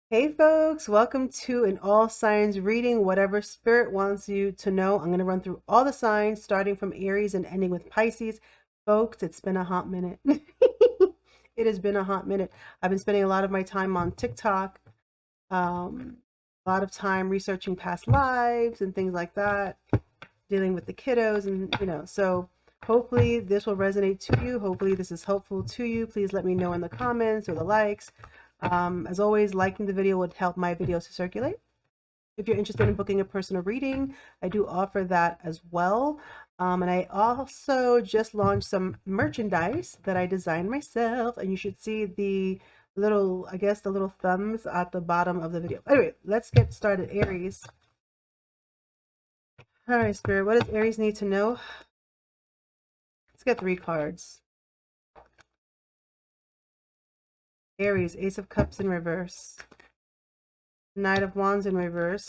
Hey folks, welcome to an all signs reading, whatever spirit wants you to know. I'm going to run through all the signs starting from Aries and ending with Pisces. Folks, it's been a hot minute. It has been a hot minute. I've been spending a lot of my time on TikTok, a lot of time researching past lives and things like that, dealing with the kiddos and so hopefully this will resonate to you. Hopefully this is helpful to you. Please let me know in the comments or the likes. As always, liking the video would help my videos to circulate. If you're interested in booking a personal reading, I do offer that as well. And I also just launched some merchandise that I designed myself, and you should see the little, I guess, the little thumbs at the bottom of the video. Anyway, let's get started. Aries. All right, Spirit, what does Aries need to know? Let's get 3 cards. Aries, Ace of Cups in reverse. Knight of Wands in reverse.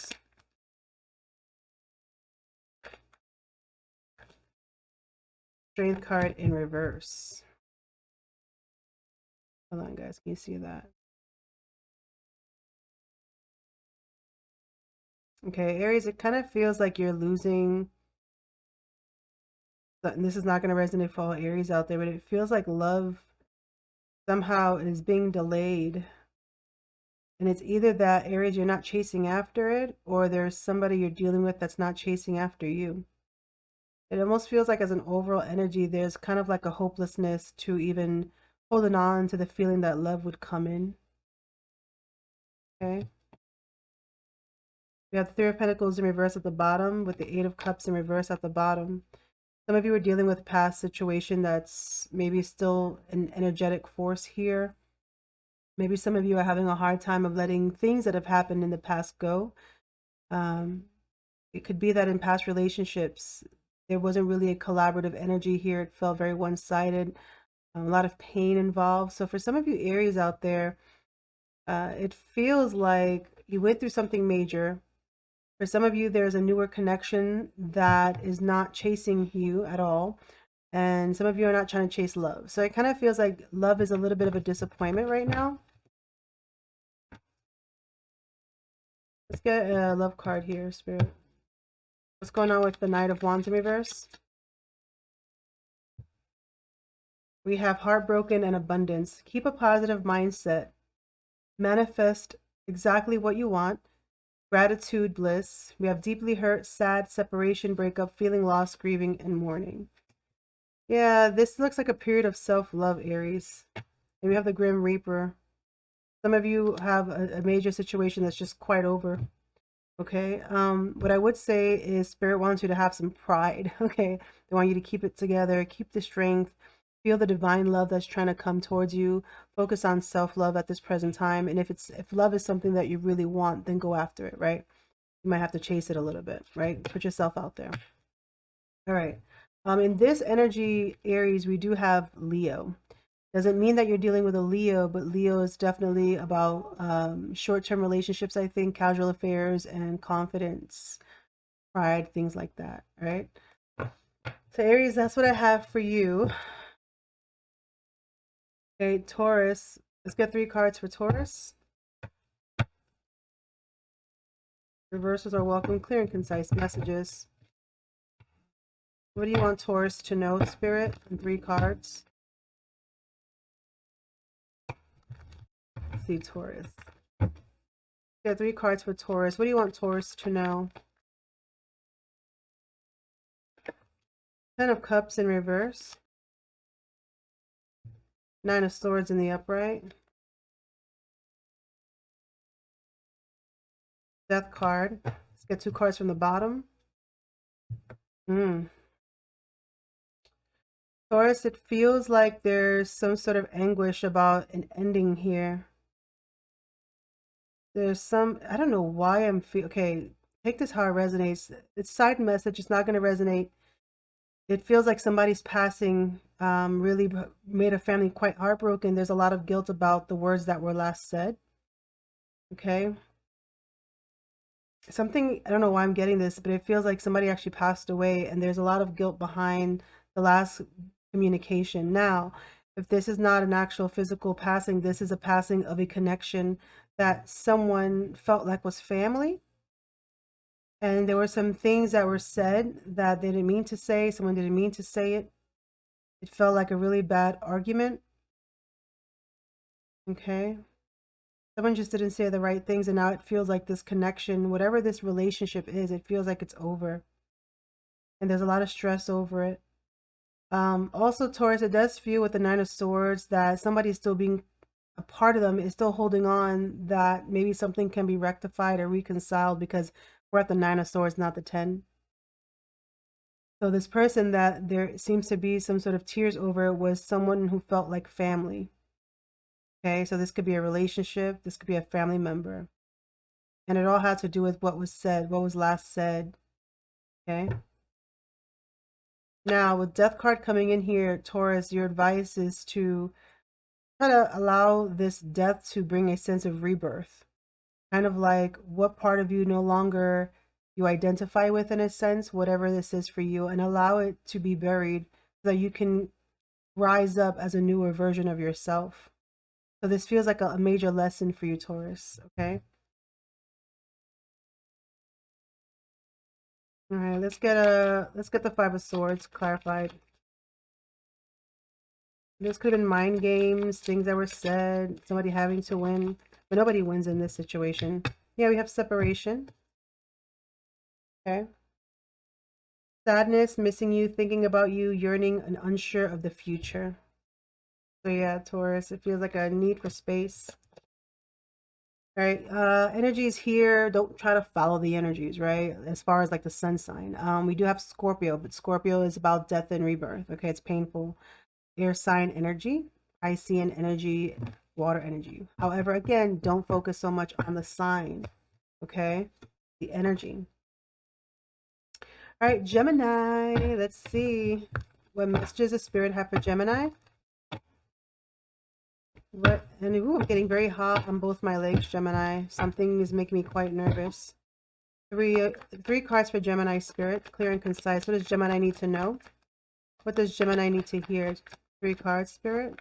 Strength card in reverse. Hold on, guys. Can you see that? Okay, Aries, it kind of feels like you're losing. And this is not going to resonate for all Aries out there, but it feels like love somehow is being delayed. And it's either that, Aries, you're not chasing after it, or there's somebody you're dealing with that's not chasing after you. It almost feels like as an overall energy, there's kind of like a hopelessness to even holding on to the feeling that love would come in. Okay. We have the 3 of Pentacles in reverse at the bottom with the 8 of Cups in reverse at the bottom. Some of you are dealing with a past situation that's maybe still an energetic force here. Maybe some of you are having a hard time of letting things that have happened in the past go. It could be that in past relationships, there wasn't really a collaborative energy here. It felt very one-sided, a lot of pain involved. So for some of you Aries out there, it feels like you went through something major. For some of you, there's a newer connection that is not chasing you at all. And some of you are not trying to chase love. So it kind of feels like love is a little bit of a disappointment right now. Let's get a love card here, Spirit. What's going on with the Knight of Wands in reverse? We have heartbroken and abundance. Keep a positive mindset. Manifest exactly what you want. Gratitude, bliss. We have deeply hurt, sad, separation, breakup, feeling lost, grieving, and mourning. Yeah, this looks like a period of self-love, Aries. And we have the Grim Reaper. Some of you have a major situation that's just quite over. Okay. What I would say is Spirit wants you to have some pride. Okay. They want you to keep it together, keep the strength, feel the divine love that's trying to come towards you. Focus on self-love at this present time. And if love is something that you really want, then go after it, right? You might have to chase it a little bit, right? Put yourself out there. All right. In this energy, Aries, we do have Leo. Doesn't mean that you're dealing with a Leo, but Leo is definitely about short-term relationships, I think, casual affairs and confidence, pride, things like that, right? So Aries, that's what I have for you. Okay, Taurus. Let's get 3 cards for Taurus. Reversals are welcome, clear and concise messages. What do you want Taurus to know, Spirit? And 3 cards. Let's see, Taurus. Get 3 cards for Taurus. What do you want Taurus to know? 10 of Cups in reverse. 9 of Swords in the upright. Death card. Let's get 2 cards from the bottom. Taurus, it feels like there's some sort of anguish about an ending here. There's some, I don't know why I'm okay, take this how it resonates. It's side message, it's not going to resonate. It feels like somebody's passing really made a family quite heartbroken. There's a lot of guilt about the words that were last said. Okay. Something, I don't know why I'm getting this, but it feels like somebody actually passed away and there's a lot of guilt behind the last communication. Now, If this is not an actual physical passing, this is a passing of a connection that someone felt like was family. And there were some things that were said that they didn't mean to say. Someone didn't mean to say it. It felt like a really bad argument. Okay. Someone just didn't say the right things, and now it feels like this connection, whatever this relationship is, it feels like it's over. And there's a lot of stress over it. Also, Taurus, it does feel with the Nine of Swords that somebody's still being, a part of them is still holding on, that maybe something can be rectified or reconciled, because we're at the Nine of Swords, not the 10. So this person that there seems to be some sort of tears over was someone who felt like family. Okay, so this could be a relationship, this could be a family member. And it all had to do with what was said, what was last said. Okay. Now, with Death card coming in here, Taurus, your advice is to try to allow this death to bring a sense of rebirth. Kind of like what part of you no longer you identify with, in a sense, whatever this is for you, and allow it to be buried so that you can rise up as a newer version of yourself. So this feels like a major lesson for you, Taurus, okay? All right, let's get the Five of Swords clarified. This could have been mind games, things that were said, somebody having to win, but nobody wins in this situation. Yeah, we have separation. Okay. Sadness, missing you, thinking about you, yearning, and unsure of the future. So yeah, Taurus, it feels like a need for space. Right, energies here, don't try to follow the energies, right? As far as like the sun sign, we do have Scorpio, but Scorpio is about death and rebirth. Okay, it's painful. Air sign energy, Piscean energy, water energy. However, again, don't focus so much on the sign. Okay, the energy. All right, Gemini, let's see what messages the spirit have for Gemini. What, and ooh, I'm getting very hot on both my legs, Gemini. Something is making me quite nervous. Three cards for Gemini spirit, clear and concise. What does Gemini need to know? What does Gemini need to hear? 3 cards, spirit.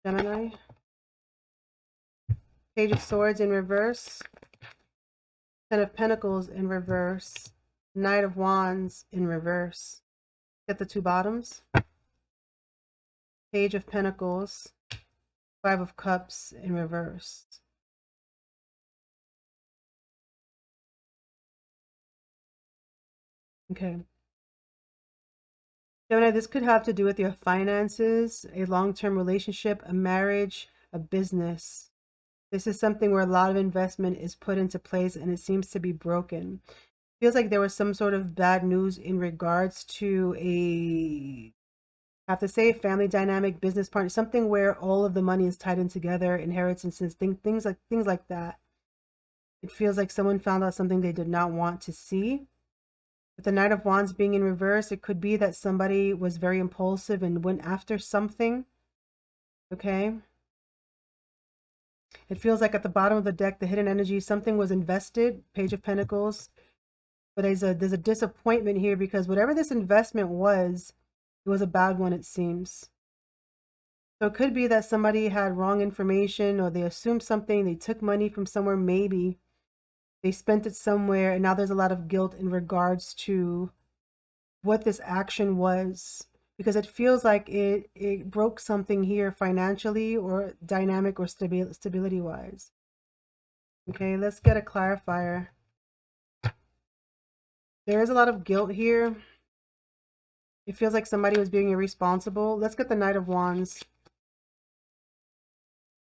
Gemini. Page of Swords in reverse. Ten of Pentacles in reverse. Knight of Wands in reverse. Get the 2 bottoms. Page of Pentacles. 5 of Cups in reverse. Okay. Gemini, this could have to do with your finances, a long-term relationship, a marriage, a business. This is something where a lot of investment is put into place and it seems to be broken. Feels like there was some sort of bad news in regards to I have to say, family dynamic, business partner, something where all of the money is tied in together, inheritances, things like that. It feels like someone found out something they did not want to see. With the Knight of Wands being in reverse, it could be that somebody was very impulsive and went after something. Okay. It feels like at the bottom of the deck, the hidden energy, something was invested, Page of Pentacles. But there's a disappointment here because whatever this investment was, it was a bad one, it seems. So it could be that somebody had wrong information, or they assumed something, they took money from somewhere, maybe they spent it somewhere, and now there's a lot of guilt in regards to what this action was, because it feels like it broke something here financially or dynamic or stability wise. Okay, let's get a clarifier. There is a lot of guilt here. It feels like somebody was being irresponsible. Let's get the Knight of Wands.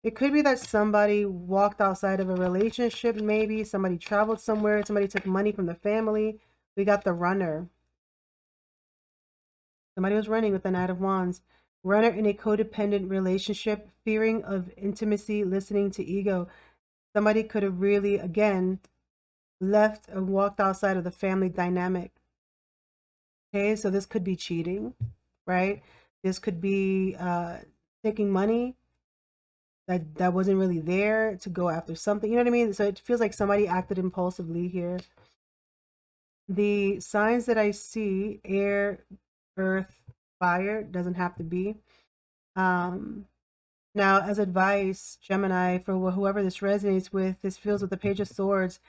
It could be that somebody walked outside of a relationship, maybe. Somebody traveled somewhere. Somebody took money from the family. We got the Runner. Somebody was running with the Knight of Wands. Runner in a codependent relationship, fearing of intimacy, listening to ego. Somebody could have really, again, left and walked outside of the family dynamic. Okay, so this could be cheating, right? This could be taking money that wasn't really there to go after something. You know what I mean? So it feels like somebody acted impulsively here. The signs that I see, air, earth, fire, doesn't have to be. Now, as advice, Gemini, for whoever this resonates with, this feels with the Page of Swords.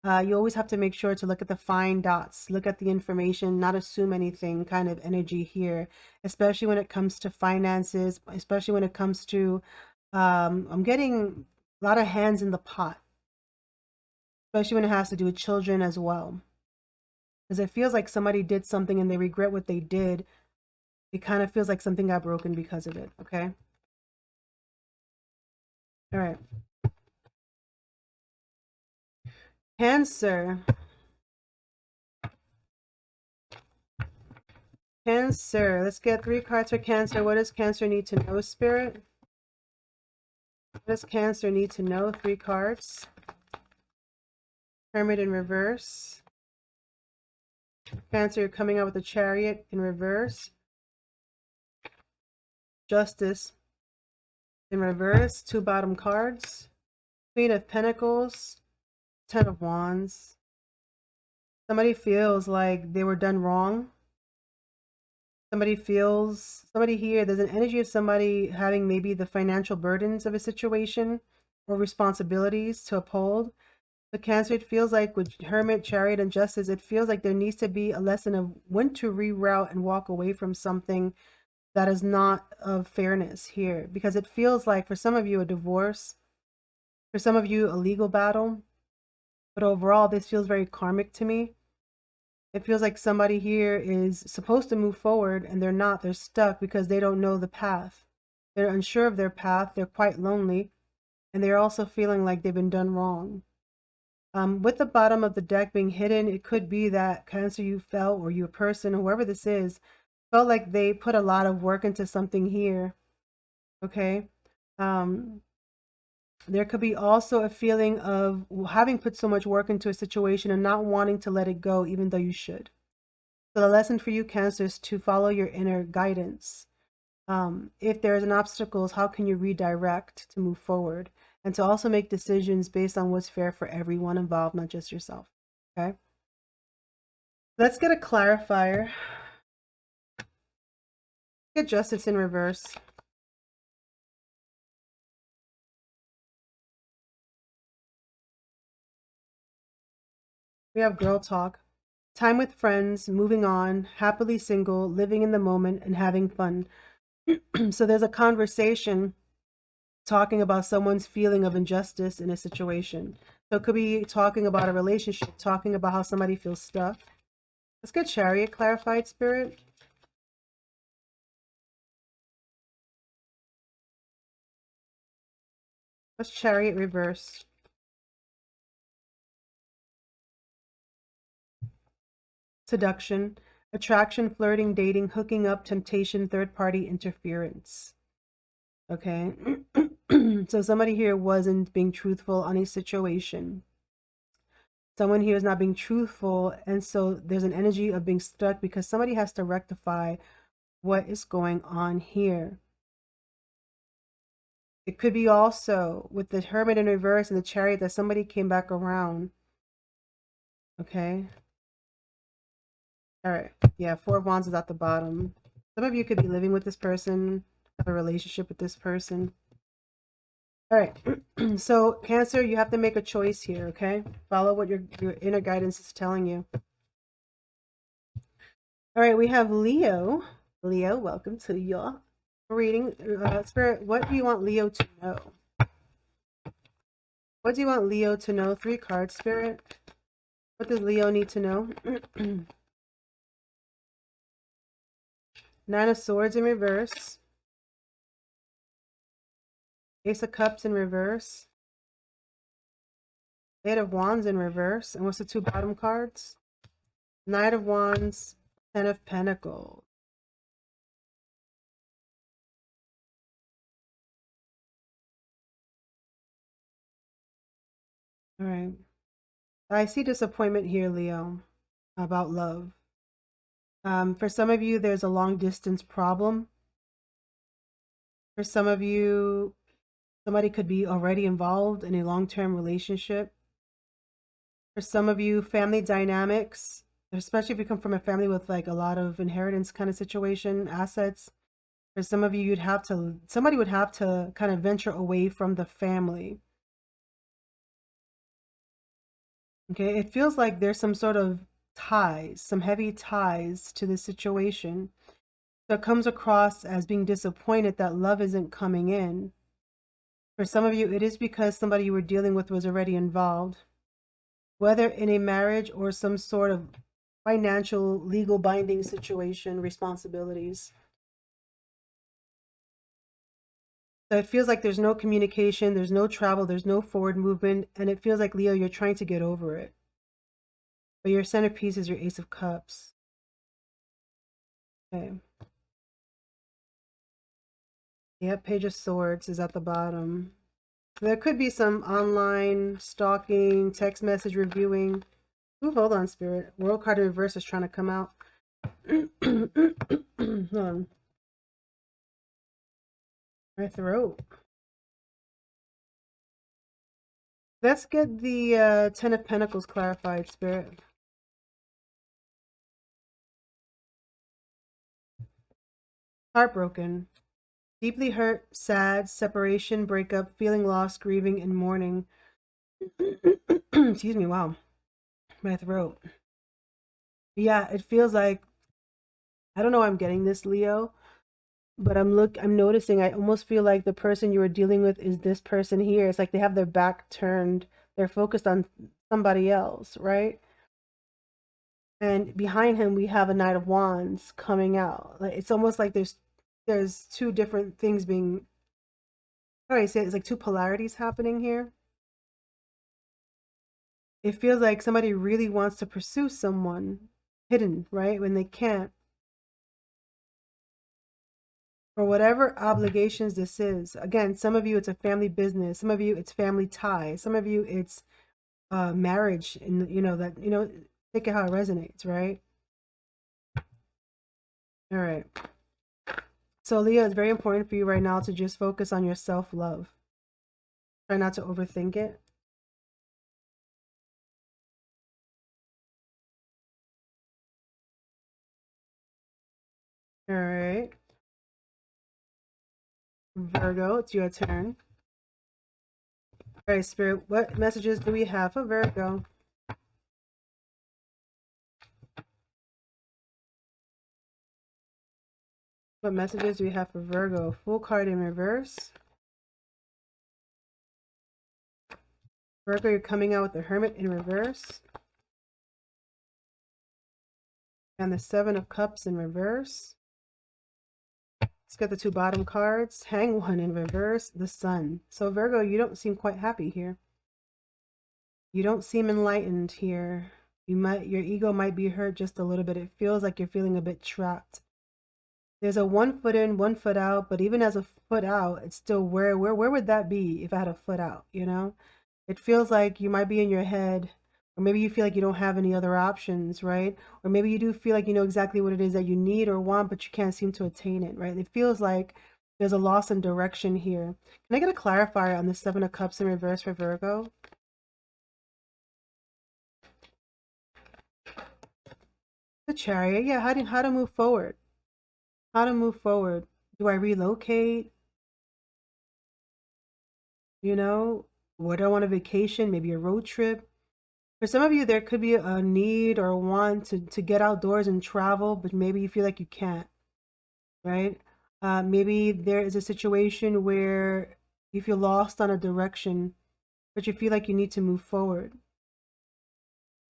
You always have to make sure to look at the fine dots, look at the information, not assume anything kind of energy here, especially when it comes to finances, especially when it comes to, I'm getting a lot of hands in the pot, especially when it has to do with children as well. Because it feels like somebody did something and they regret what they did. It kind of feels like something got broken because of it, okay? All right. Cancer. Cancer. Let's get 3 cards for Cancer. What does Cancer need to know, Spirit? What does Cancer need to know? 3 cards. Hermit in reverse. Cancer, you're coming out with the Chariot in reverse. Justice in reverse. 2 bottom cards. Queen of Pentacles. 10 of Wands. Somebody feels like they were done wrong. Somebody here, there's an energy of somebody having maybe the financial burdens of a situation or responsibilities to uphold. The Cancer, it feels like with Hermit, Chariot, and Justice, it feels like there needs to be a lesson of when to reroute and walk away from something that is not of fairness here. Because it feels like for some of you a divorce, for some of you a legal battle, but overall this feels very karmic to me. It feels like somebody here is supposed to move forward and they're not. They're stuck because they don't know the path. They're unsure of their path. They're quite lonely. And they're also feeling like they've been done wrong. With the bottom of the deck being hidden, it could be that Cancer, you felt, or you a person, whoever this is, felt like they put a lot of work into something here. Okay? There could be also a feeling of having put so much work into a situation and not wanting to let it go, even though you should. So the lesson for you, Cancer, is to follow your inner guidance. If there's an obstacles, how can you redirect to move forward? And to also make decisions based on what's fair for everyone involved, not just yourself. Okay? Let's get a clarifier. Get Justice in reverse. We have Girl Talk. Time with friends, moving on, happily single, living in the moment, and having fun. So there's a conversation talking about someone's feeling of injustice in a situation. So it could be talking about a relationship, talking about how somebody feels stuck. Let's get Chariot clarified, Spirit. What's Chariot reverse? Seduction, attraction, flirting, dating, hooking up, temptation, third-party interference. Okay. So somebody here wasn't being truthful on a situation. Someone here is not being truthful, and so there's an energy of being stuck because somebody has to rectify what is going on here. It could be also with the Hermit in reverse and the Chariot that somebody came back around. Okay. All right. Yeah, 4 of Wands is at the bottom. Some of you could be living with this person, have a relationship with this person. All right. So Cancer, you have to make a choice here, okay? Follow what your inner guidance is telling you. All right, we have Leo. Leo, welcome to your reading. Spirit, what do you want Leo to know? What do you want Leo to know? 3 cards, Spirit. What does Leo need to know? 9 of Swords in reverse. Ace of Cups in reverse. 8 of Wands in reverse. And what's the 2 bottom cards? Knight of Wands, 10 of Pentacles. All right. I see disappointment here, Leo, about love. For some of you, there's a long distance problem. For some of you, somebody could be already involved in a long-term relationship. For some of you, family dynamics, especially if you come from a family with like a lot of inheritance kind of situation, assets. For some of you, somebody would have to kind of venture away from the family. Okay, it feels like there's some sort of ties, some heavy ties to this situation. So it comes across as being disappointed that love isn't coming in. For some of you, it is because somebody you were dealing with was already involved, whether in a marriage or some sort of financial, legal binding situation, responsibilities. So it feels like there's no communication, there's no travel, there's no forward movement, and it feels like, Leo, you're trying to get over it. But your centerpiece is your Ace of Cups. Okay. Yep, Page of Swords is at the bottom. There could be some online stalking, text message reviewing. Ooh, hold on, Spirit. World card in reverse is trying to come out. Hold on. My throat. Let's get the Ten of Pentacles clarified, Spirit. Heartbroken. Deeply hurt, sad, separation, breakup, feeling lost, grieving, and mourning. Excuse me, wow. My throat. Yeah, it feels like, I don't know why I'm getting this, Leo, but I'm noticing, I almost feel like the person you were dealing with is this person here. It's like they have their back turned. They're focused on somebody else, right? And behind him, we have a Knight of Wands coming out. Like, it's almost like there's two different things being, how do I say it? It's like two polarities happening here. It feels like somebody really wants to pursue someone hidden, right? When they can't. For whatever obligations this is. Again, some of you, it's a family business. Some of you, it's family ties. Some of you, it's marriage. And, take it how it resonates, right? All right. So, Leo, it's very important for you right now to just focus on your self-love. Try not to overthink it. All right. Virgo, it's your turn. All right, Spirit, what messages do we have for Virgo? What messages do we have for Virgo? Full card in reverse. Virgo, you're coming out with the Hermit in reverse. And the Seven of Cups in reverse. Let's get the two bottom cards. Hang One in reverse, the Sun. So Virgo, you don't seem quite happy here. You don't seem enlightened here. Your ego might be hurt just a little bit. It feels like you're feeling a bit trapped. There's a 1 foot in, 1 foot out, but even as a foot out, it's still where would that be if I had a foot out, you know? It feels like you might be in your head, or maybe you feel like you don't have any other options, right? Or maybe you do feel like you know exactly what it is that you need or want, but you can't seem to attain it, right? It feels like there's a loss in direction here. Can I get a clarifier on the Seven of Cups in reverse for Virgo? The Chariot, yeah, how to move forward. How to move forward. Do I relocate? You know, where do I want a vacation? Maybe a road trip? For some of you, there could be a need or a want to get outdoors and travel, but maybe you feel like you can't, right? Maybe there is a situation where you feel lost on a direction, but you feel like you need to move forward.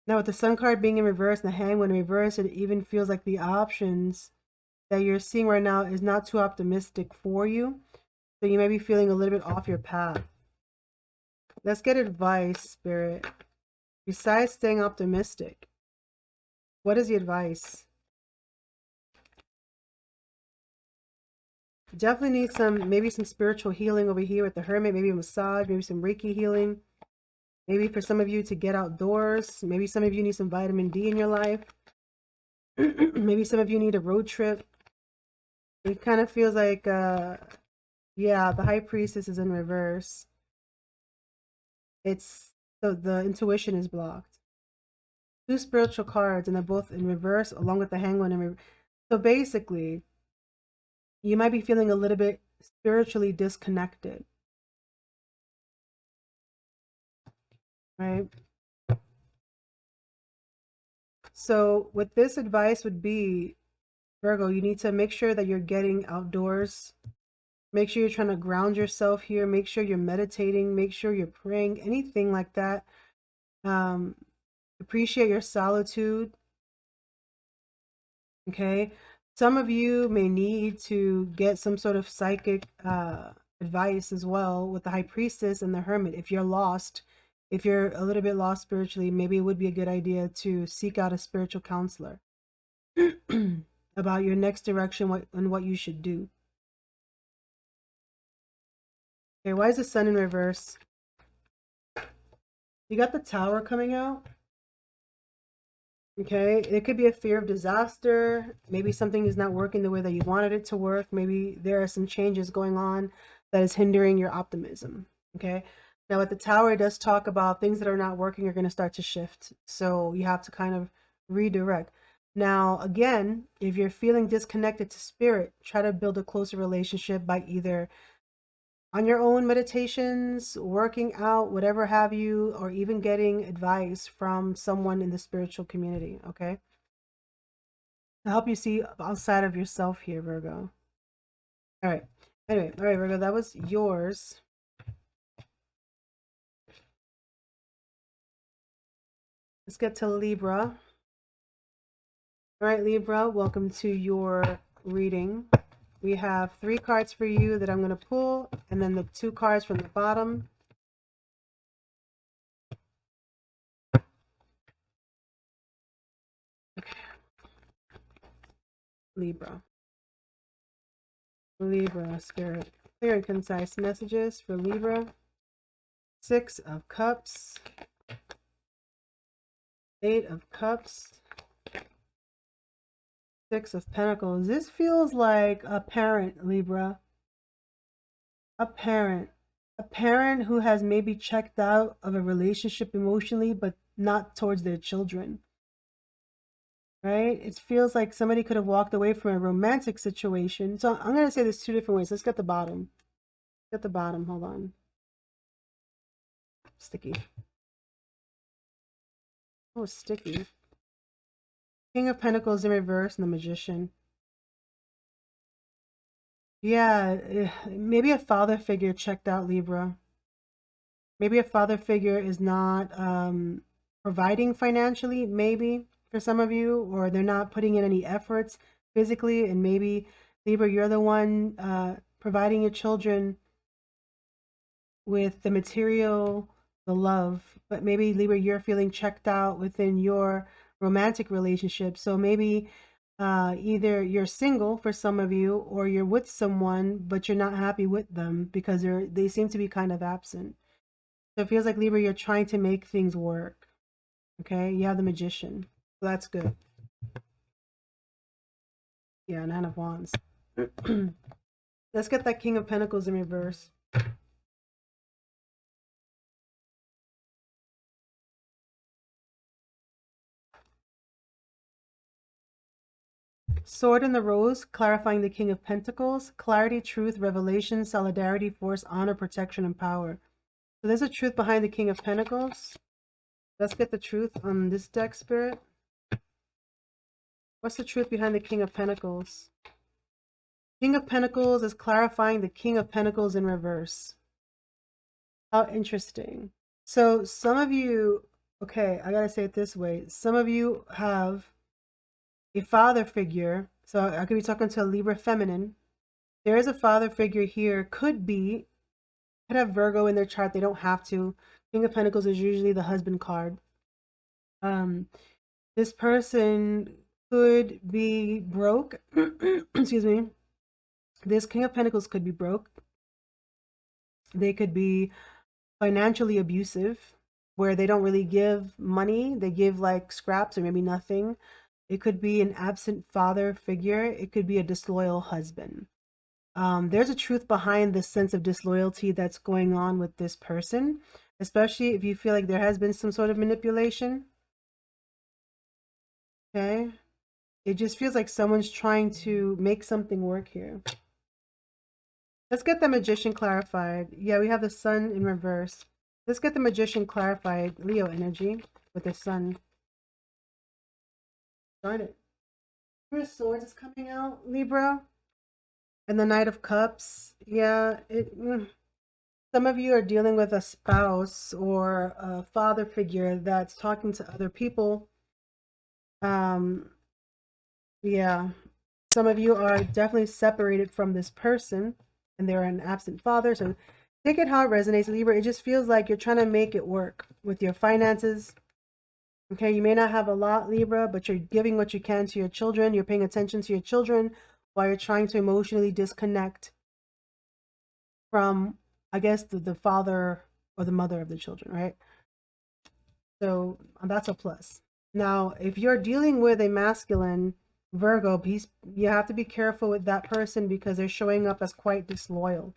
Now, with the Sun card being in reverse and the Hangman in reverse, it even feels like the options that you're seeing right now is not too optimistic for you. So you may be feeling a little bit off your path. Let's get advice, Spirit. Besides staying optimistic, what is the advice? Definitely need maybe some spiritual healing over here with the Hermit, maybe a massage, maybe some Reiki healing. Maybe for some of you to get outdoors. Maybe some of you need some vitamin D in your life. Maybe some of you need a road trip. It kind of feels like, yeah, the High Priestess is in reverse. It's, the intuition is blocked. Two spiritual cards, and they're both in reverse, along with the Hangman in reverse. So basically, You might be feeling a little bit spiritually disconnected, right? So what this advice would be, Virgo, you need to make sure that you're getting outdoors. Make sure you're trying to ground yourself here. Make sure you're meditating. Make sure you're praying, anything like that. Appreciate your solitude. Okay. Some of you may need to get some sort of psychic advice as well with the High Priestess and the Hermit. If you're lost, if you're a little bit lost spiritually, maybe it would be a good idea to seek out a spiritual counselor about your next direction and what you should do. Okay, why is the Sun in reverse? You got the Tower coming out. Okay, it could be a fear of disaster. Maybe something is not working the way that you wanted it to work. Maybe there are some changes going on that is hindering your optimism. Okay, now at the Tower, it does talk about things that are not working are going to start to shift. So you have to kind of redirect. Now, again, if you're feeling disconnected to spirit, try to build a closer relationship by either on your own meditations, working out, whatever have you, or even getting advice from someone in the spiritual community, okay? To help you see outside of yourself here, Virgo. All right. Anyway, all right, Virgo, that was yours. Let's get to Libra. All right, Libra, welcome to your reading. We have 3 cards for you that I'm going to pull, and then the 2 cards from the bottom. Okay. Libra. Libra, Spirit. Clear and concise messages for Libra. 6 of Cups. 8 of Cups. 6 of Pentacles. This feels like a parent, Libra. A parent. A parent who has maybe checked out of a relationship emotionally, but not towards their children. Right? It feels like somebody could have walked away from a romantic situation. So I'm going to say this 2 different ways. Let's get the bottom. Get the bottom. Hold on. Sticky. Oh, sticky. King of Pentacles in reverse and the Magician. Yeah, maybe a father figure checked out, Libra. Maybe a father figure is not providing financially, maybe, for some of you, or they're not putting in any efforts physically, and maybe, Libra, you're the one providing your children with the material, the love, but maybe, Libra, you're feeling checked out within your romantic relationship. So maybe either you're single for some of you, or you're with someone, but you're not happy with them because they seem to be kind of absent. So it feels like, Libra, you're trying to make things work. Okay, you have the Magician. So that's good. Yeah, 9 of Wands. Let's get that King of Pentacles in reverse. Sword in the Rose, clarifying the King of Pentacles. Clarity, truth, revelation, solidarity, force, honor, protection, and power. So there's a truth behind the King of Pentacles. Let's get the truth on this deck, Spirit. What's the truth behind the King of Pentacles? King of Pentacles is clarifying the King of Pentacles in reverse. How interesting. So some of you, okay, I gotta say it this way. Some of you have a father figure. So I could be talking to a Libra feminine. There is a father figure here. Could have Virgo in their chart. They don't have to. King of Pentacles is usually the husband card. This person could be broke. Excuse me. This King of Pentacles could be broke. They could be financially abusive, where they don't really give money. They give like scraps or maybe nothing. It could be an absent father figure. It could be a disloyal husband. There's a truth behind the sense of disloyalty that's going on with this person, especially if you feel like there has been some sort of manipulation. Okay. It just feels like someone's trying to make something work here. Let's get the Magician clarified. Yeah, we have the Sun in reverse. Let's get the Magician clarified. Leo energy with the Sun. Darn it. Three of Swords is coming out, Libra. And the Knight of Cups. Yeah, some of you are dealing with a spouse or a father figure that's talking to other people. Yeah. Some of you are definitely separated from this person and they're an absent father. So take it how it resonates, Libra. It just feels like you're trying to make it work with your finances. Okay, you may not have a lot, Libra, but you're giving what you can to your children. You're paying attention to your children while you're trying to emotionally disconnect from, I guess, the father or the mother of the children, right? So that's a plus. Now, if you're dealing with a masculine Virgo, you have to be careful with that person because they're showing up as quite disloyal.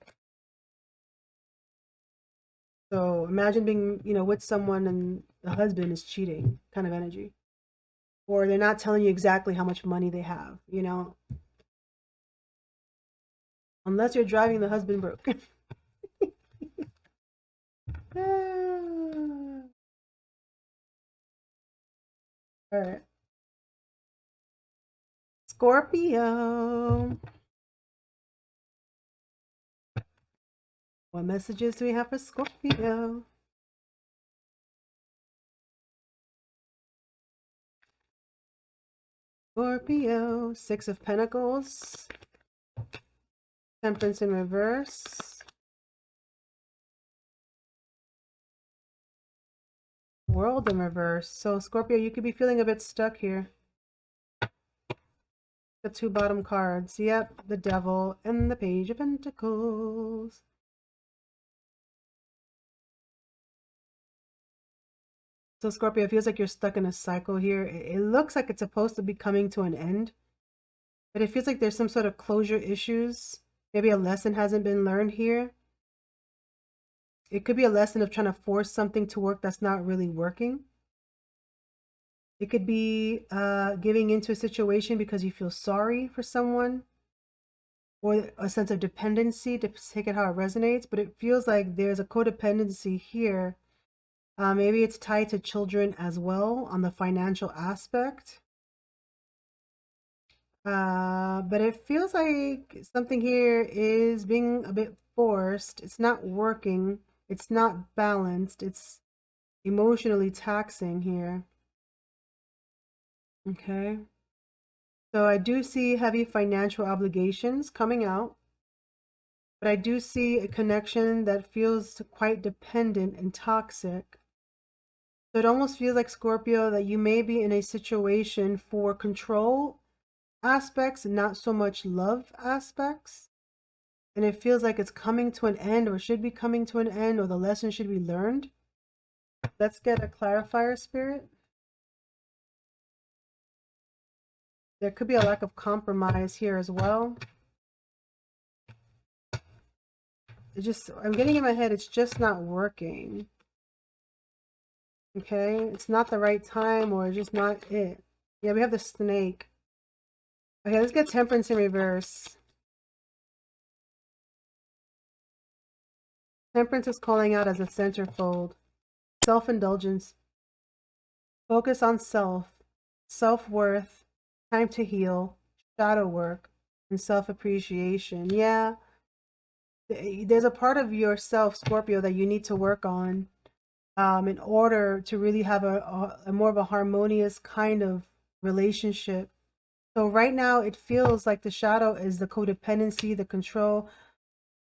So imagine being, with someone and the husband is cheating, kind of energy. Or they're not telling you exactly how much money they have, unless you're driving the husband broke. All right. Scorpio. What messages do we have for Scorpio? Scorpio, Six of Pentacles, Temperance in reverse, World in reverse. So Scorpio, you could be feeling a bit stuck here. The two bottom cards. Yep, the Devil and the Page of Pentacles. So Scorpio, it feels like you're stuck in a cycle here. It looks like it's supposed to be coming to an end, but it feels like there's some sort of closure issues. Maybe a lesson hasn't been learned here. It could be a lesson of trying to force something to work that's not really working. It could be giving into a situation because you feel sorry for someone or a sense of dependency, to take it how it resonates. But it feels like there's a codependency here. Maybe it's tied to children as well on the financial aspect. But it feels like something here is being a bit forced. It's not working. It's not balanced. It's emotionally taxing here. Okay. So I do see heavy financial obligations coming out, but I do see a connection that feels quite dependent and toxic. So it almost feels like, Scorpio, that you may be in a situation for control aspects and not so much love aspects. And it feels like it's coming to an end, or should be coming to an end, or the lesson should be learned. Let's get a clarifier, Spirit. There could be a lack of compromise here as well. I'm getting in my head, it's just not working. Okay, it's not the right time, or just not it. Yeah, we have the Snake. Okay, let's get Temperance in reverse. Temperance is calling out as a centerfold. Self-indulgence. Focus on self. Self-worth. Time to heal. Shadow work. And self-appreciation. Yeah. There's a part of yourself, Scorpio, that you need to work on in order to really have a more of a harmonious kind of relationship. So right now it feels like the shadow is the codependency, the control,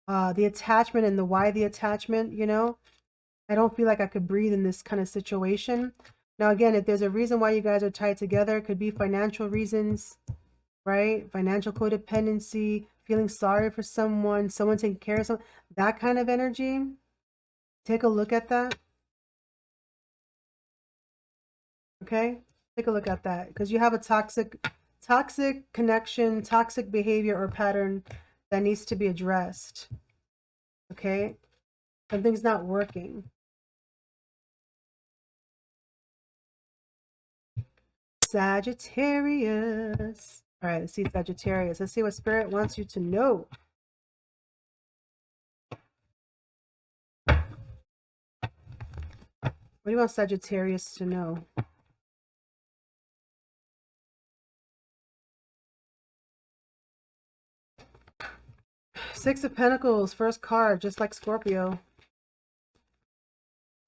the attachment, and the why the attachment, I don't feel like I could breathe in this kind of situation. Now, again, if there's a reason why you guys are tied together, it could be financial reasons, right? Financial codependency, feeling sorry for someone taking care of someone, that kind of energy. Take a look at that. Okay? Take a look at that, because you have a toxic connection, toxic behavior or pattern that needs to be addressed. Okay? Something's not working. Sagittarius. All right, let's see Sagittarius. Let's see what Spirit wants you to know. What do you want Sagittarius to know? Six of Pentacles, first card, just like Scorpio.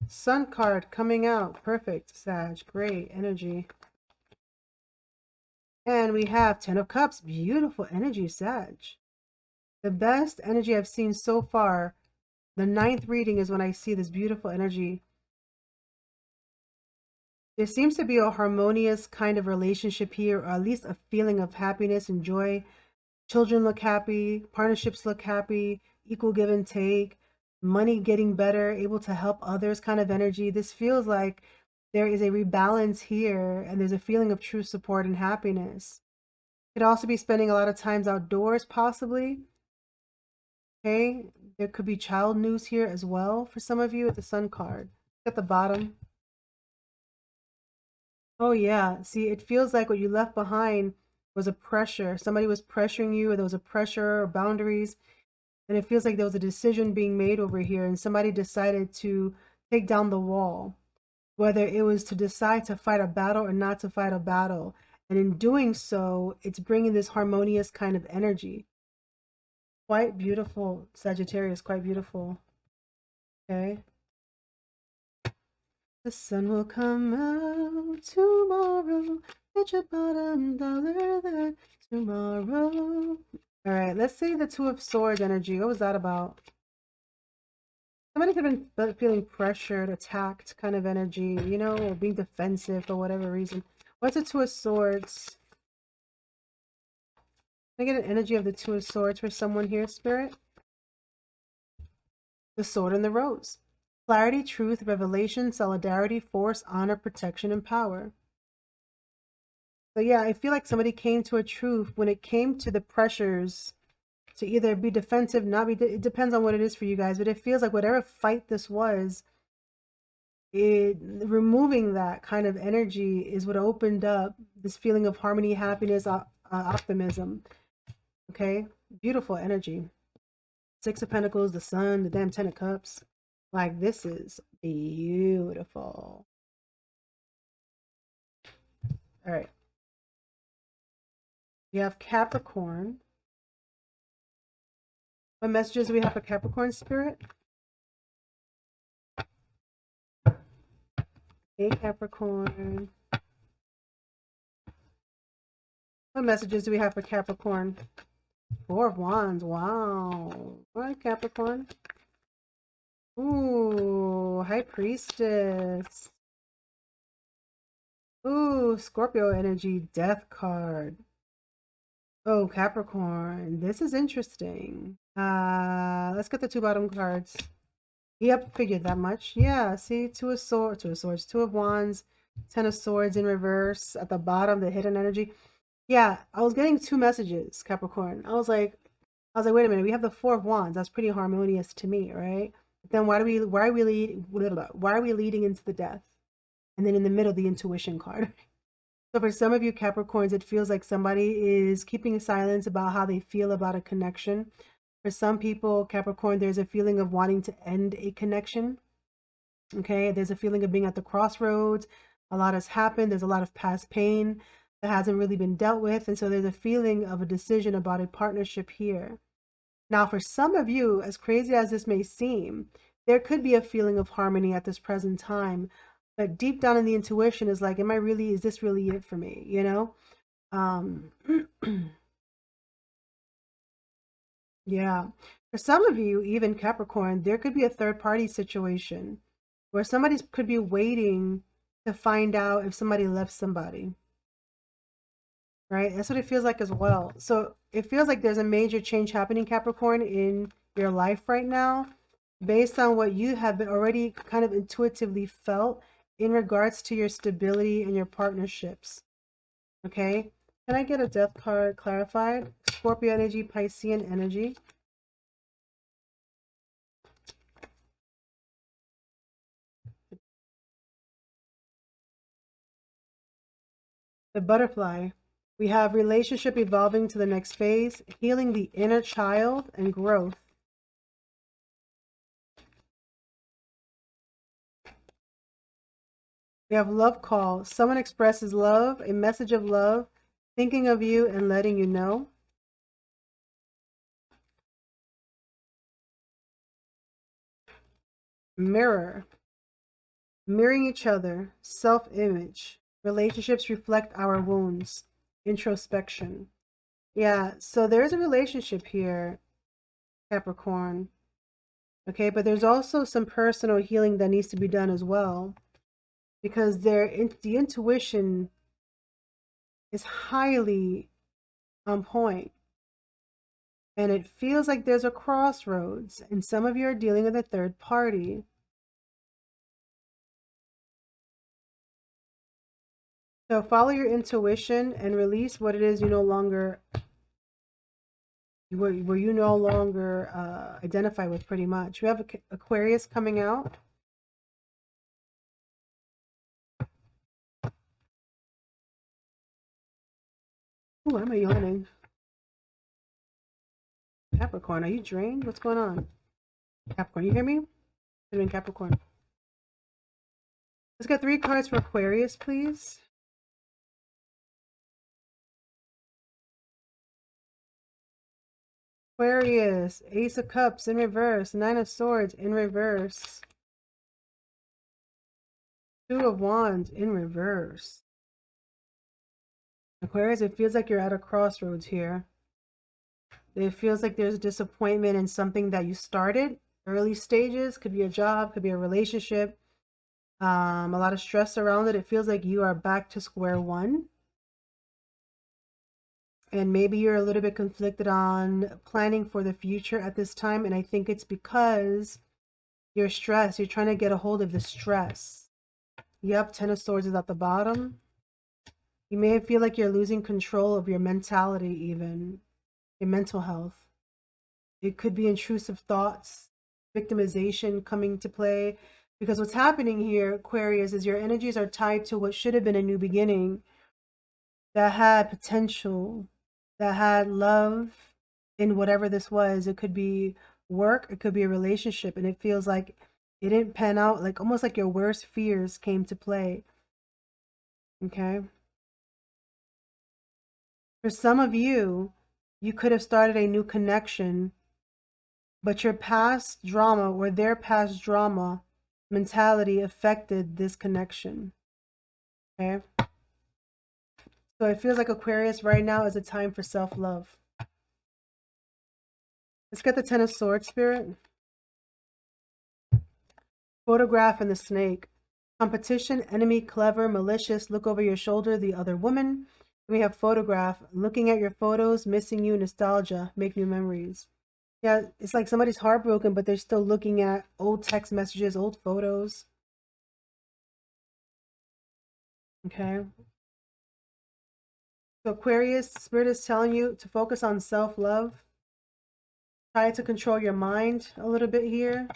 Sun card coming out. Perfect, Sag. Great energy. And we have Ten of Cups. Beautiful energy, Sag. The best energy I've seen so far. The 9th reading is when I see this beautiful energy. There seems to be a harmonious kind of relationship here, or at least a feeling of happiness and joy. Children look happy, partnerships look happy, equal give and take, money getting better, able to help others kind of energy. This feels like there is a rebalance here, and there's a feeling of true support and happiness. Could also be spending a lot of times outdoors, possibly. Okay, there could be child news here as well for some of you with the Sun card. At the bottom. Oh yeah, see, it feels like what you left behind was a pressure. Somebody was pressuring you, or there was a pressure or boundaries. And it feels like there was a decision being made over here, and somebody decided to take down the wall, whether it was to decide to fight a battle or not to fight a battle. And in doing so, it's bringing this harmonious kind of energy. Quite beautiful, Sagittarius, quite beautiful. Okay. The sun will come out tomorrow. Get your bottom dollar there tomorrow. All right, let's see the Two of Swords energy. What was that about? Somebody could have been feeling pressured, attacked kind of energy, you know, or being defensive for whatever reason. What's the Two of Swords? Can I get an energy of the Two of Swords for someone here, Spirit? The Sword and the Rose. Clarity, truth, revelation, solidarity, force, honor, protection, and power. So yeah, I feel like somebody came to a truth when it came to the pressures to either be defensive, not be, it depends on what it is for you guys, but it feels like whatever fight this was, removing that kind of energy is what opened up this feeling of harmony, happiness, optimism. Okay, beautiful energy. Six of Pentacles, the Sun, the damn Ten of Cups. Like, this is beautiful. All right. We have Capricorn. What messages do we have for Capricorn, Spirit? Hey, Capricorn. What messages do we have for Capricorn? Four of Wands. Wow. All right, Capricorn. Ooh, High Priestess. Ooh, Scorpio energy, Death card. Oh, Capricorn. This is interesting. Let's get the two bottom cards. Yep, figured that much. Yeah, see, Two of Swords, Two of Wands, Ten of Swords in reverse at the bottom, the hidden energy. Yeah, I was getting two messages, Capricorn. I was like, wait a minute, we have the Four of Wands. That's pretty harmonious to me, right? But then why are we leading into the death? And then in the middle, the intuition card. So for some of you Capricorns, it feels like somebody is keeping silence about how they feel about a connection. For some people, Capricorn, there's a feeling of wanting to end a connection. Okay, there's a feeling of being at the crossroads. A lot has happened. There's a lot of past pain that hasn't really been dealt with. And so there's a feeling of a decision about a partnership here. Now, for some of you, as crazy as this may seem, there could be a feeling of harmony at this present time. But deep down in the intuition is like, is this really it for me? You know? Yeah. For some of you, even Capricorn, there could be a third party situation where somebody could be waiting to find out if somebody left somebody. Right? That's what it feels like as well. So it feels like there's a major change happening, Capricorn, in your life right now, based on what you have been already kind of intuitively felt in regards to your stability and your partnerships. Okay? Can I get a death card clarified? Scorpio energy, Piscean energy. The butterfly. We have relationship evolving to the next phase, healing the inner child and growth. We have love call. Someone expresses love, a message of love, thinking of you and letting you know. Mirror. Mirroring each other. Self-image. Relationships reflect our wounds. Introspection. Yeah, so there's a relationship here, Capricorn. Okay, but there's also some personal healing that needs to be done as well, because the intuition is highly on point, and it feels like there's a crossroads, and some of you are dealing with a third party. So follow your intuition and release what it is you no longer, where you no longer identify with, pretty much. We have Aquarius coming out. Ooh, am I yawning? Capricorn, are you drained? What's going on? Capricorn, you hear me? I'm in Capricorn. Let's get 3 cards for Aquarius, please. Aquarius, Ace of Cups in reverse, 9 of Swords in reverse, 2 of Wands in reverse. Aquarius, it feels like you're at a crossroads here. It feels like there's disappointment in something that you started, early stages, could be a job, could be a relationship, a lot of stress around it. It feels like you are back to square one. And maybe you're a little bit conflicted on planning for the future at this time. And I think it's because you're stressed. You're trying to get a hold of the stress. Yep, 10 of Swords is at the bottom. You may feel like you're losing control of your mentality, even your mental health. It could be intrusive thoughts, victimization coming to play. Because what's happening here, Aquarius, is your energies are tied to what should have been a new beginning that had potential, that had love in whatever this was. It could be work, it could be a relationship, and it feels like it didn't pan out, like almost like your worst fears came to play. Okay? For some of you, you could have started a new connection, but your past drama or their past drama mentality affected this connection. Okay? So it feels like Aquarius right now is a time for self-love. Let's get the 10 of Swords, Spirit. Photograph and the snake. Competition, enemy, clever, malicious, look over your shoulder, the other woman. We have photograph, looking at your photos, missing you, nostalgia, make new memories. Yeah, it's like somebody's heartbroken, but they're still looking at old text messages, old photos. Okay. So Aquarius, Spirit is telling you to focus on self-love. Try to control your mind a little bit here,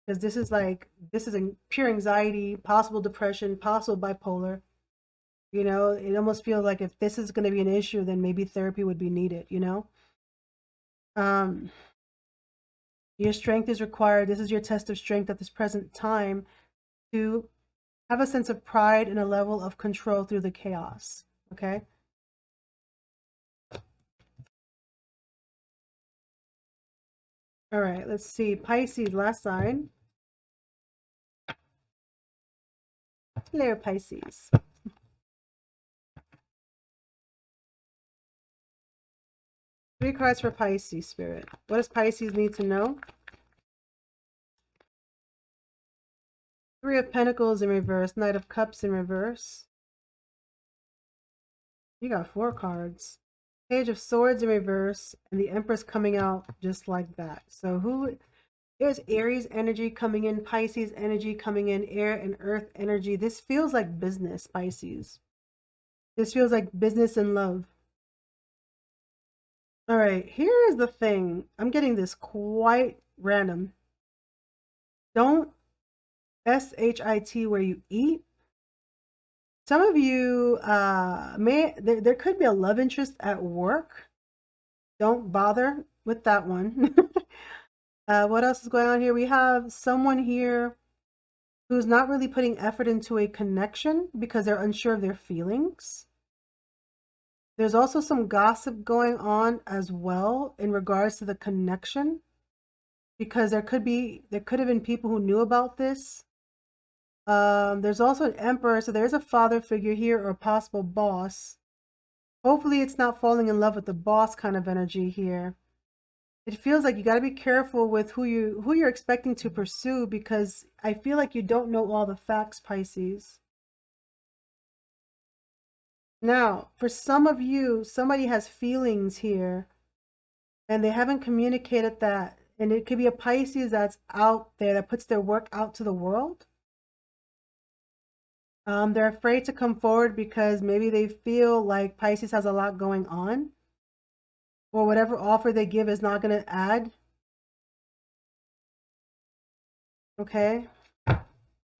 because this is a pure anxiety, possible depression, possible bipolar. You know, it almost feels like if this is going to be an issue, then maybe therapy would be needed, you know? Your strength is required. This is your test of strength at this present time, to have a sense of pride and a level of control through the chaos, okay? All right, let's see. Pisces, last sign. Hello, Pisces. Three cards for Pisces, Spirit. What does Pisces need to know? Three of Pentacles in reverse, Knight of Cups in reverse. You got 4 cards. Page of Swords in reverse, and the Empress coming out just like that. So there's Aries energy coming in, Pisces energy coming in, air and earth energy. This feels like business, Pisces. This feels like business and love. All right, here is the thing. I'm getting this quite random. Don't S-H-I-T where you eat. Some of you there could be a love interest at work. Don't bother with that one. What else is going on here? We have someone here who's not really putting effort into a connection because they're unsure of their feelings. There's also some gossip going on as well in regards to the connection, because there could have been people who knew about this. There's also an emperor, so there's a father figure here or a possible boss. Hopefully it's not falling in love with the boss kind of energy here. It feels like you got to be careful with who you're expecting to pursue, because I feel like you don't know all the facts, Pisces. Now, for some of you, somebody has feelings here and they haven't communicated that. And it could be a Pisces that's out there that puts their work out to the world. They're afraid to come forward because maybe they feel like Pisces has a lot going on, or whatever offer they give is not going to add. Okay,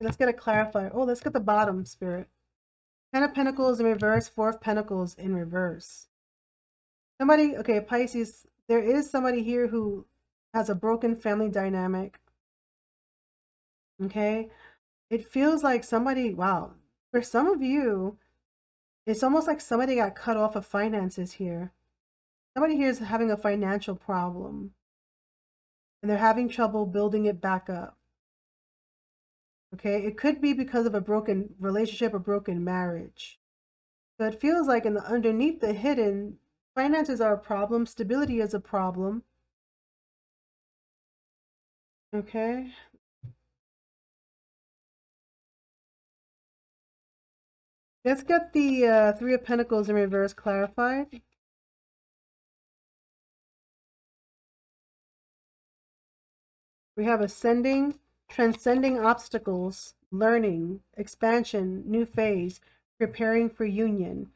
let's get a clarifier. Oh, let's get the bottom, Spirit. 10 of Pentacles in reverse, 4 of Pentacles in reverse. Somebody, okay, Pisces, there is somebody here who has a broken family dynamic. Okay, it feels like somebody, wow, for some of you, it's almost like somebody got cut off of finances here. Somebody here is having a financial problem and they're having trouble building it back up. Okay, it could be because of a broken relationship or broken marriage. So it feels like underneath the hidden, finances are a problem, stability is a problem. Okay. Let's get the 3 of Pentacles in reverse clarified. We have ascending, transcending obstacles, learning, expansion, new phase, preparing for union.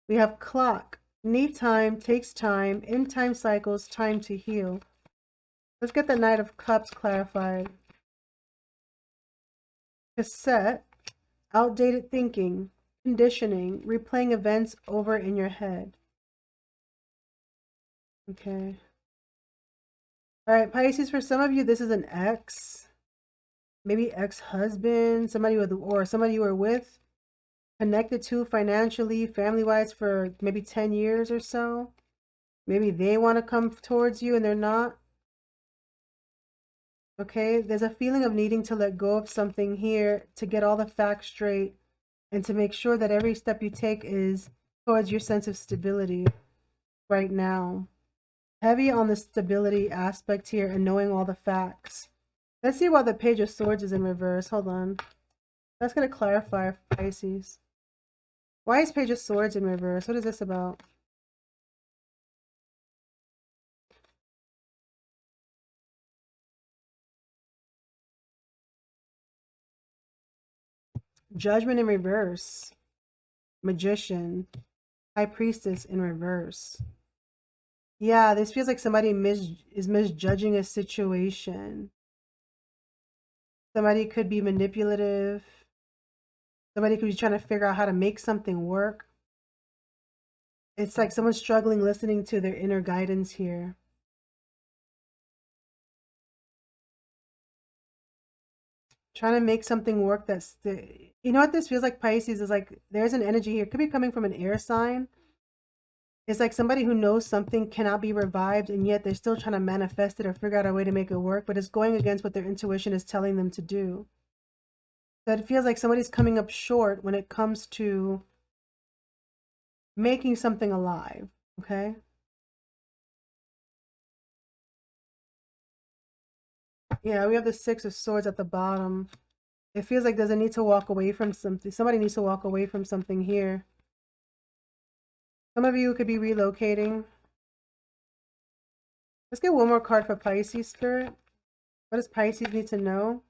We have clock, need time, takes time, in time cycles, time to heal. Let's get the Knight of Cups clarified. Cassette, outdated thinking, conditioning, replaying events over in your head. Okay. All right, Pisces, for some of you, this is an ex, maybe ex-husband, somebody you were with, connected to financially, family-wise for maybe 10 years or so. Maybe they want to come towards you and they're not. Okay, there's a feeling of needing to let go of something here to get all the facts straight and to make sure that every step you take is towards your sense of stability right now. Heavy on the stability aspect here and knowing all the facts. Let's see why the Page of Swords is in reverse. Hold on. That's going to clarify for Pisces. Why is Page of Swords in reverse? What is this about? Judgment in reverse. Magician. High Priestess in reverse. Yeah, this feels like somebody is misjudging a situation. Somebody could be manipulative. Somebody could be trying to figure out how to make something work. It's like someone's struggling listening to their inner guidance here. Trying to make something work that's you know what this feels like, Pisces, is like there's an energy here. It could be coming from an air sign. It's like somebody who knows something cannot be revived, and yet they're still trying to manifest it or figure out a way to make it work, but it's going against what their intuition is telling them to do. So it feels like somebody's coming up short when it comes to making something alive, okay? Yeah, we have the 6 of Swords at the bottom. It feels like there's a need to walk away from something. Somebody needs to walk away from something here. Some of you could be relocating. Let's get one more card for Pisces, Spirit. What does Pisces need to know?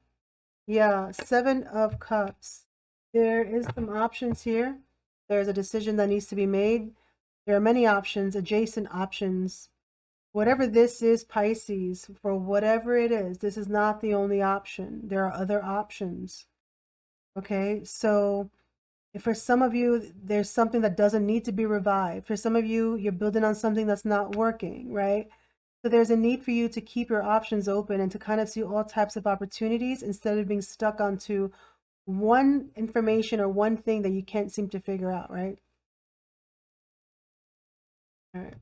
Yeah, 7 of Cups. There is some options here. There's a decision that needs to be made. There are many options, adjacent options. Whatever this is, Pisces, for whatever it is, this is not the only option. There are other options. Okay, so for some of you, there's something that doesn't need to be revived. For some of you, you're building on something that's not working, right? So there's a need for you to keep your options open and to kind of see all types of opportunities instead of being stuck onto one information or one thing that you can't seem to figure out, right? All right.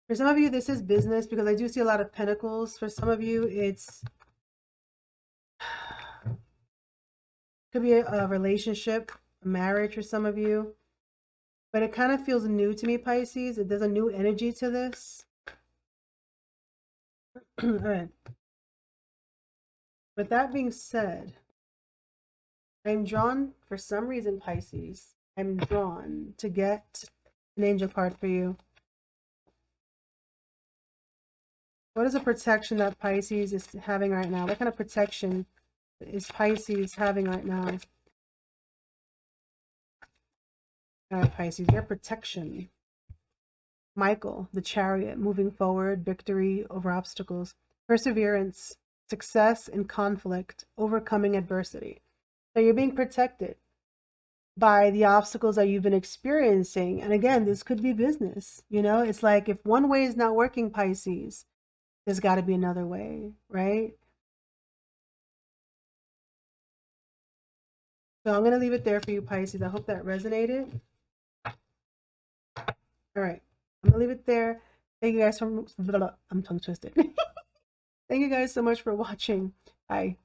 For some of you, this is business because I do see a lot of pentacles. For some of you, it's could be a relationship, a marriage for some of you. But it kind of feels new to me, Pisces. There's a new energy to this. All right. With that being said, I'm drawn, for some reason, Pisces, I'm drawn to get an angel card for you. What is the protection that Pisces is having right now? What kind of protection is Pisces having right now? All right, Pisces, your protection. Michael, the Chariot, moving forward, victory over obstacles, perseverance, success in conflict, overcoming adversity. So you're being protected by the obstacles that you've been experiencing. And again, this could be business. You know, it's like if one way is not working, Pisces, there's got to be another way, right? So I'm going to leave it there for you, Pisces. I hope that resonated. All right. I'm going to leave it there. Thank you guys for... I'm tongue twisted. Thank you guys so much for watching. Bye.